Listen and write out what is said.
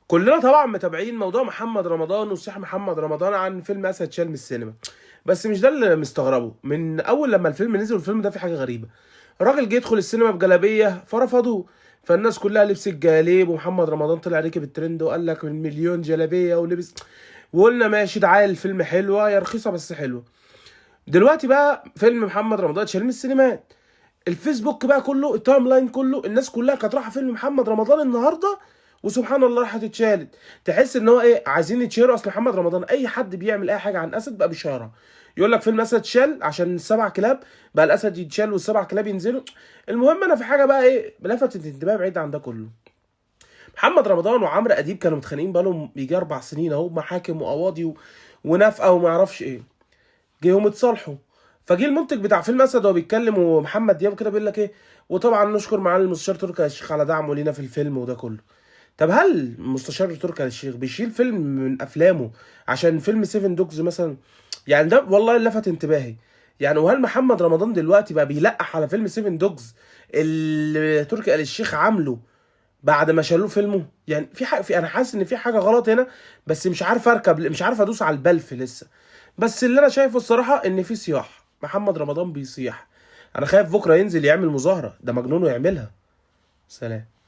كلنا طبعا متابعين موضوع محمد رمضان وصياح محمد رمضان عن فيلم اسد شال من السينما. بس مش ده اللي مستغربه، من اول لما الفيلم نزل والفيلم ده في حاجه غريبه. الراجل جه يدخل السينما بجلابيه فرفضوه، فالناس كلها لبست جلاليب، ومحمد رمضان طلع ركب الترند وقال لك من مليون جلابيه ولبس. وقلنا ماشي، دعايه الفيلم حلوه، يا رخيصه بس حلوه. دلوقتي بقى فيلم محمد رمضان اتشال من السينمات. الفيسبوك بقى كله، التايم لاين كله، الناس كلها كانت رايحه فيلم محمد رمضان النهارده، وسبحان الله راحت اتشالت. تحس ان هو ايه، عايزين يتشهروا. اصل محمد رمضان اي حد بيعمل اي حاجه عن اسد بقى بيشهرها. يقول لك فيلم اسد اتشال عشان السبع كلاب، بقى الاسد يتشال والسبع كلاب ينزلوا. المهم انا في حاجه بقى ايه لفتت انتباهي بعيد عن ده كله. محمد رمضان وعمرو اديب كانوا متخانقين بقالهم يجي 4 سنين اهو، محاكم وقواضي ونفقه وما اعرفش ايه. جيهم اتصالحوا. فجه المنتج بتاع فيلم اسد وهو بيتكلم، ومحمد دياب كده بيقول لك ايه: وطبعا نشكر معالي المستشار تركي آل الشيخ على دعمه لينا في الفيلم وده كله. طب هل مستشار تركي آل الشيخ بيشيل فيلم من افلامه عشان فيلم سيفن دوجز مثلا؟ يعني ده والله اللي لفت انتباهي. يعني وهل محمد رمضان دلوقتي بقى بيلقح على فيلم سيفن دوجز اللي تركي آل الشيخ عامله بعد ما شالوه فيلمه؟ يعني في حاجه، انا حاسس ان في حاجه غلط هنا، بس مش عارف اركب، مش عارف ادوس على البلف لسه. بس اللي انا شايفه الصراحه ان في صياح، محمد رمضان بيصيح. انا خايف بكره ينزل يعمل مظاهره، ده مجنون ويعملها. سلام.